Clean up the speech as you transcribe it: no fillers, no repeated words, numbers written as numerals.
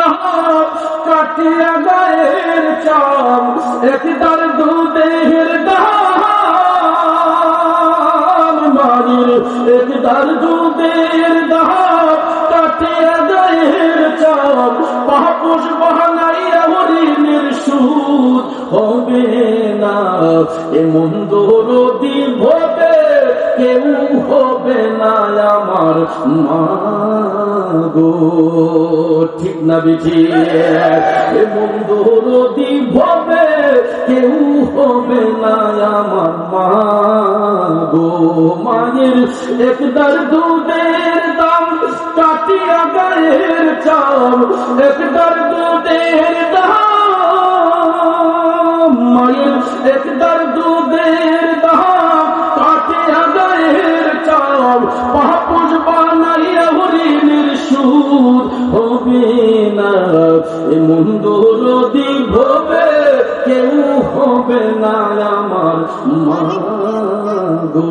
দাহাব কাটিয়া গায়ের চাম একদার দুধের দাহাব মায়ের একদার দুধের দাহাব কাটিয়া গায়ের চাম পাপুষ বানাইয়া হরিণের সুদ হবে না এমন দরদি ভোটে কেউ হবে না আমার মা গো ঠিক না বিধি এমন দরদি ভবে কেউ হবে না আমার মা গো মায়ের একদার দুধের দাম কাটিয়া গায়ের চাম একদার দুধের দাম মায়ের একদার দুধের দাম কাটিয়া গায়ের চাম পাপুষ বানাইয়া হরিণের সুদ হবে না এমন দরদি ভবে কেউ হবে না আমার মা গো।